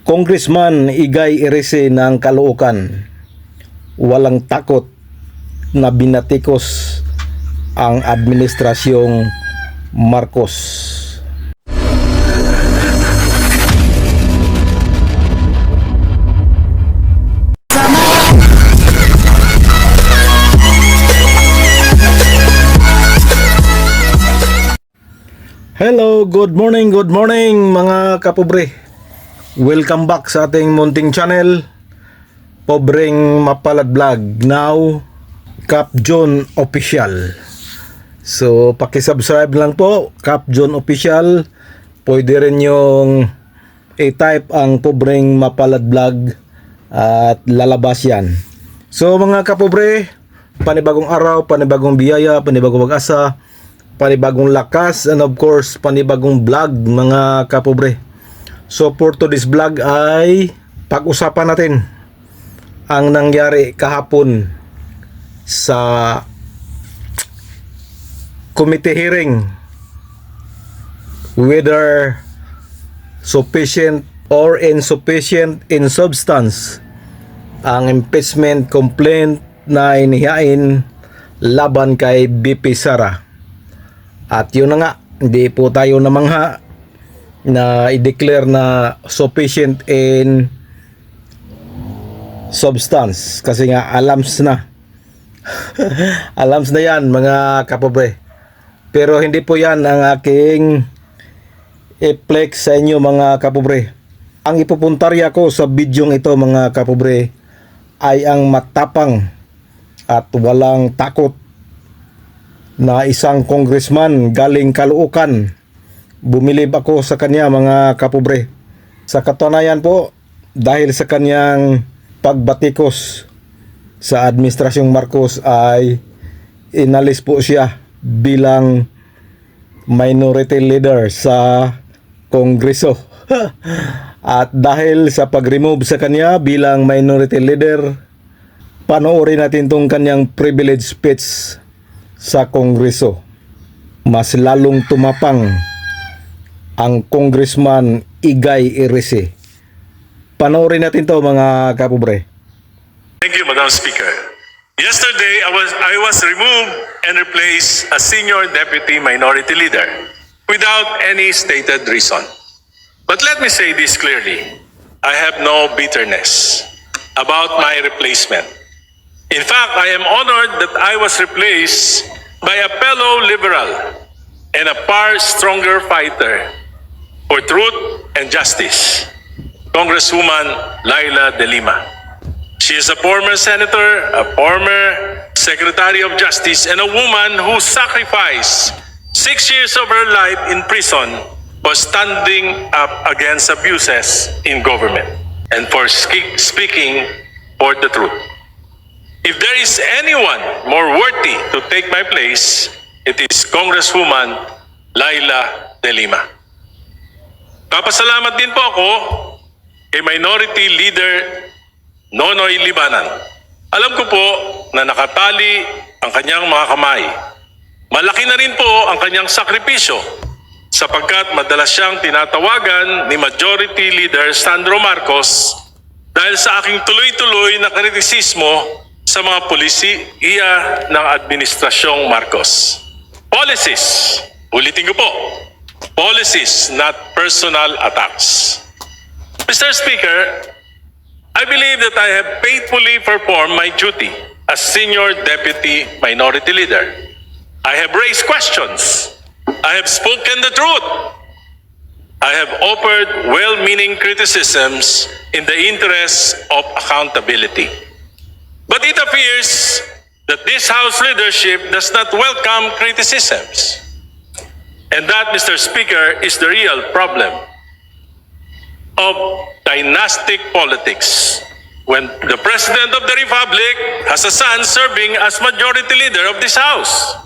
Congressman Igay Erese ng Caloocan, walang takot na binatikos ang administrasyong Marcos. Hello, good morning mga kapobre. Welcome back sa ating munting channel, Pobreng Mapalad Vlog. Now, Cap John Official. So, paki-subscribe lang po, Cap John Official. Pwede rin yung i-type ang Pobreng Mapalad Vlog at lalabas yan. So, mga kapobre, panibagong araw, panibagong biyaya, panibagong pag-asa, panibagong lakas, and of course panibagong vlog mga kapobre. So for today's vlog ay pag-usapan natin ang nangyari kahapon sa committee hearing, whether sufficient or insufficient in substance ang impeachment complaint na inihain laban kay BP Sara. At yun na nga, hindi po tayo namangha na i-declare na sufficient in substance kasi nga alams na. Alams na yan mga kapobre. Pero hindi po yan ang aking i-flex sa inyo mga kapobre. Ang ipupuntarya ko sa bidyong ito mga kapobre ay ang matapang at walang takot na isang congressman galing Caloocan. Bumilib ako sa kanya mga kapobre. Sa katunayan po, dahil sa kanyang pagbatikos sa administrasyong Marcos ay inalis po siya bilang minority leader sa Kongreso. At dahil sa pag-remove sa kanya bilang minority leader, panoorin natin tong kanyang privilege speech sa Kongreso. Mas lalong tumapang ang Congressman Igay Erese. Panoorin natin to mga kapobre. Thank you, Madam Speaker. Yesterday, I was removed and replaced as Senior Deputy Minority Leader without any stated reason. But let me say this clearly. I have no bitterness about my replacement. In fact, I am honored that I was replaced by a fellow liberal and a far stronger fighter for truth and justice, Congresswoman Laila De Lima. She is a former senator, a former Secretary of Justice, and a woman who sacrificed 6 years of her life in prison for standing up against abuses in government and for speaking for the truth. If there is anyone more worthy to take my place, it is Congresswoman Laila De Lima. Papasalamat din po ako kay Minority Leader Nonoy Libanan. Alam ko po na nakatali ang kanyang mga kamay. Malaki na rin po ang kanyang sakripisyo sapagkat madalas siyang tinatawagan ni Majority Leader Sandro Marcos dahil sa aking tuloy-tuloy na kritisismo sa mga polisiya ng Administrasyong Marcos. Policies, ulitin ko po, policies, not personal attacks. Mr. Speaker, I believe that I have faithfully performed my duty as Senior Deputy Minority Leader. I have raised questions. I have spoken the truth. I have offered well-meaning criticisms in the interest of accountability. But it appears that this House leadership does not welcome criticisms. And that, Mr. Speaker, is the real problem of dynastic politics. When the President of the Republic has a son serving as Majority Leader of this House,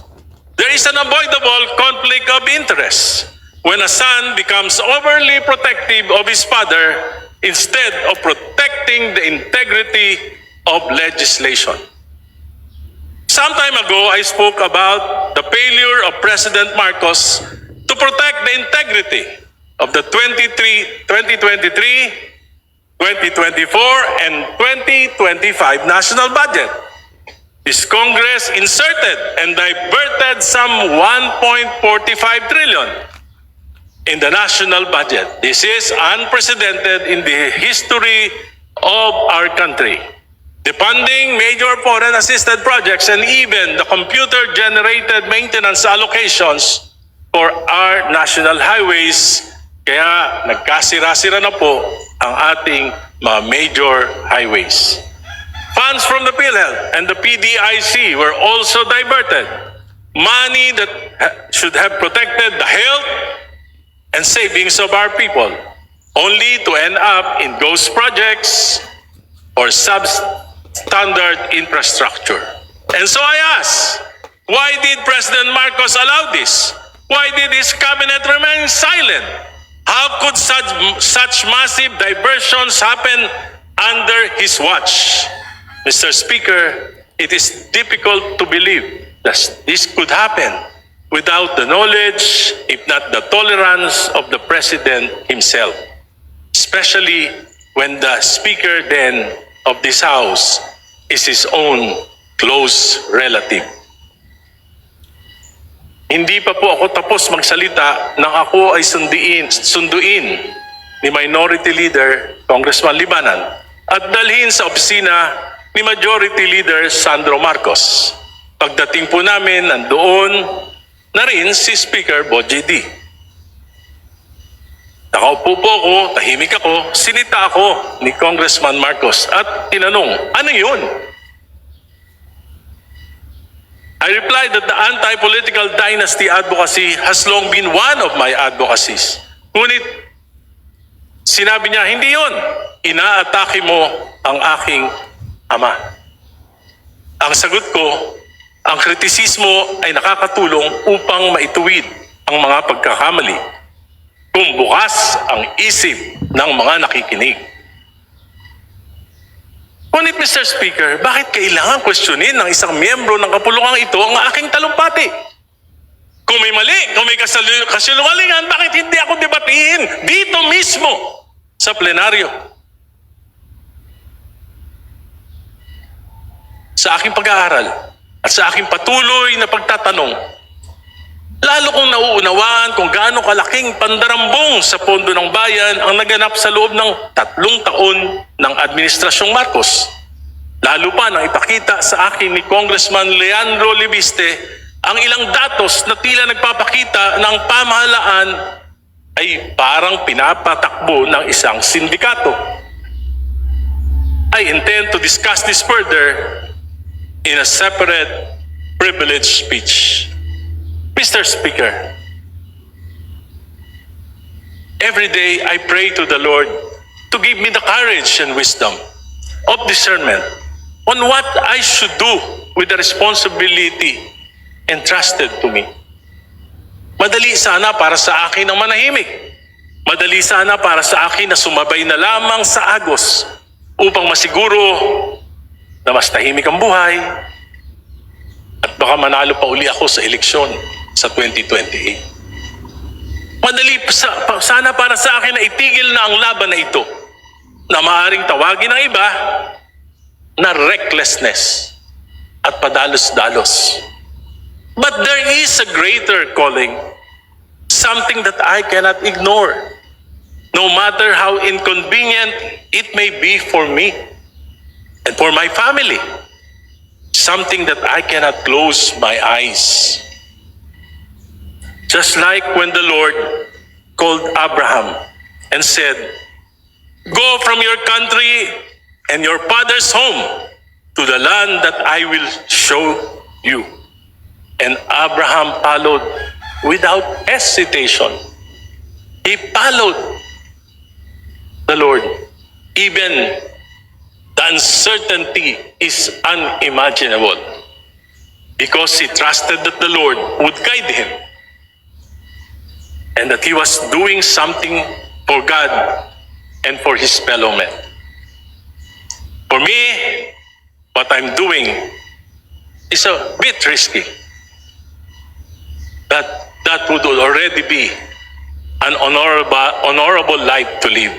there is an unavoidable conflict of interest when a son becomes overly protective of his father instead of protecting the integrity of legislation. Some time ago, I spoke about the failure of President Marcos to protect the integrity of the 2023 2024 and 2025 national budget. This Congress inserted and diverted some 1.45 trillion in the national budget. This is unprecedented in the history of our country. Defunding major foreign assisted projects and even the computer-generated maintenance allocations for our national highways. Kaya nagkasira-sira na po ang ating mga major highways. Funds from the PhilHealth and the PDIC were also diverted. Money that should have protected the health and savings of our people, only to end up in ghost projects or substandard infrastructure. And so I ask, why did President Marcos allow this? Why did his cabinet remain silent? How could such massive diversions happen under his watch? Mr. Speaker, it is difficult to believe that this could happen without the knowledge, if not the tolerance of the President himself, especially when the Speaker then of this House is his own close relative. Hindi pa po ako tapos magsalita nang ako ay sunduin ni Minority Leader Congressman Libanan at dalhin sa opisina ni Majority Leader Sandro Marcos. Pagdating po namin, nandoon na rin si Speaker Bogie D. Nakaupo po ako, tahimik ako, sinita ako ni Congressman Marcos at tinanong, ano yun? I replied that the anti-political dynasty advocacy has long been one of my advocacies. Ngunit sinabi niya, hindi yun. Inaatake mo ang aking ama. Ang sagot ko, ang kritisismo ay nakakatulong upang maituwid ang mga pagkakamali kung bukas ang isip ng mga nakikinig. Ngunit Mr. Speaker, bakit kailangan questionin ng isang miyembro ng kapulungang ito ang aking talumpati? Kung may mali, kung may kasinungalingan, bakit hindi ako debatiin dito mismo sa plenaryo? Sa aking pag-aaral at sa aking patuloy na pagtatanong, lalo kong nauunawaan kung gaano kalaking pandarambong sa pondo ng bayan ang naganap sa loob ng 3 taon ng Administrasyong Marcos. Lalo pa nang ipakita sa akin ni Congressman Leandro Libiste ang ilang datos na tila nagpapakita ng pamahalaan ay parang pinapatakbo ng isang sindikato. I intend to discuss this further in a separate privileged speech. Mr. Speaker, every day I pray to the Lord to give me the courage and wisdom of discernment on what I should do with the responsibility entrusted to me. Madali sana para sa akin ang manahimik. Madali sana para sa akin na sumabay na lamang sa agos upang masiguro na mas tahimik ang buhay at baka manalo pa uli ako sa eleksyon sa 2028. Madali sana para sa akin na itigil na ang laban na ito na maaaring tawagin ng iba na recklessness at padalos-dalos. But there is a greater calling, something that I cannot ignore, no matter how inconvenient it may be for me and for my family. Something that I cannot close my eyes. Just like when the Lord called Abraham and said, "Go from your country and your father's home to the land that I will show you." And Abraham followed without hesitation. He followed the Lord. Even the uncertainty is unimaginable because he trusted that the Lord would guide him and that he was doing something for God and for his fellow men. For me, what I'm doing is a bit risky. That would already be an honorable life to live.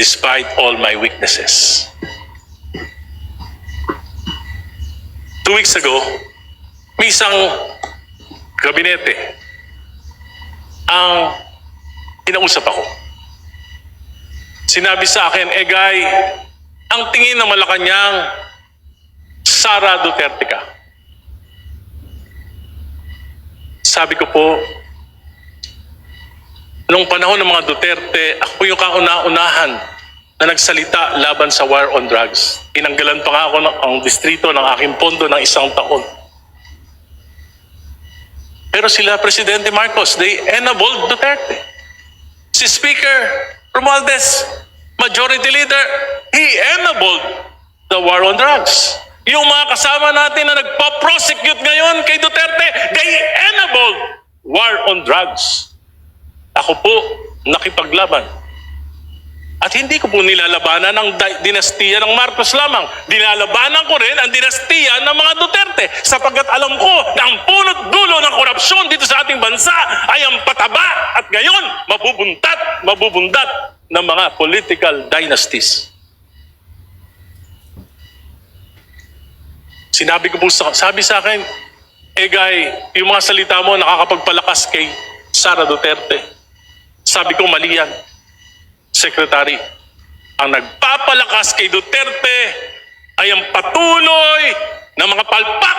despite all my weaknesses. 2 weeks ago, may isang gabinete ang kinausap ako. Sinabi sa akin, Guy, ang tingin ng Malacanang, Sara Duterte ka. Sabi ko po, nung panahon ng mga Duterte, ako po yung kauna-unahan na nagsalita laban sa war on drugs. Tinanggalan pa nga ako ang distrito ng aking pondo ng 1 taon. Pero sila, Presidente Marcos, they enabled Duterte. Si Speaker Romualdez, Majority Leader, he enabled the war on drugs. Yung mga kasama natin na nagpa-prosecute ngayon kay Duterte, they enabled war on drugs. Ako po, nakipaglaban. At hindi ko po nilalabanan ang dinastiya ng Marcos lamang. Dinalabanan ko rin ang dinastiya ng mga Duterte sapagkat alam ko na ang punot dulo ng korupsyon dito sa ating bansa ay ang pataba at ngayon mabubundat ng mga political dynasties. Sabi sa akin, Guy, yung mga salita mo nakakapagpalakas kay Sara Duterte. Sabi ko, mali yan. Secretary, ang nagpapalakas kay Duterte ay ang patuloy ng mga palpak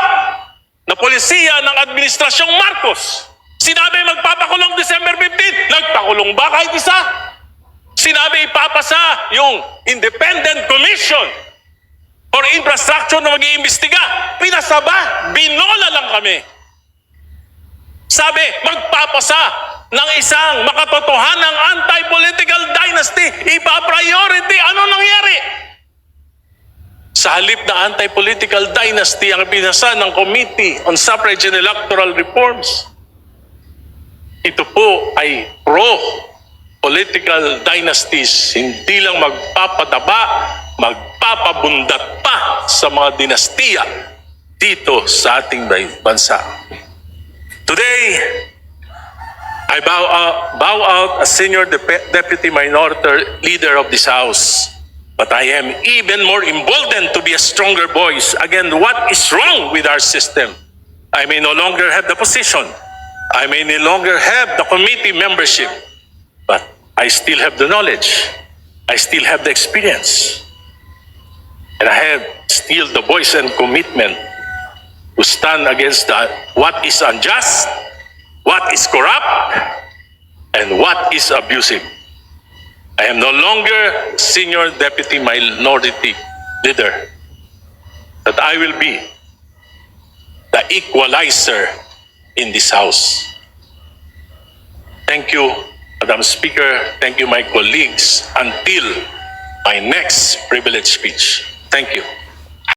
na polisiya ng Administrasyong Marcos. Sinabi magpapakulong December 15, nagpakulong ba kahit isa? Sinabi ipapasa yung Independent Commission for Infrastructure na mag-iimbestiga. Pinasaba, binola lang kami. Sabi, magpapasa ng isang makatotohanang anti-political dynasty, ipa-priority. Ano nangyari? Sa halip na anti-political dynasty ang pinasa ng Committee on Suffrage and Electoral Reforms, ito po ay pro-political dynasties, hindi lang magpapadaba, magpapabundat pa sa mga dinastiya dito sa ating bansa. Today, I bow out as Senior Deputy Minority Leader of this House. But I am even more emboldened to be a stronger voice against what is wrong with our system. I may no longer have the position. I may no longer have the committee membership. But I still have the knowledge. I still have the experience. And I have still the voice and commitment to stand against what is unjust, what is corrupt, and what is abusive. I am no longer Senior Deputy Minority Leader, that I will be the equalizer in this House. Thank you, Madam Speaker. Thank you, my colleagues, until my next privilege speech. Thank you.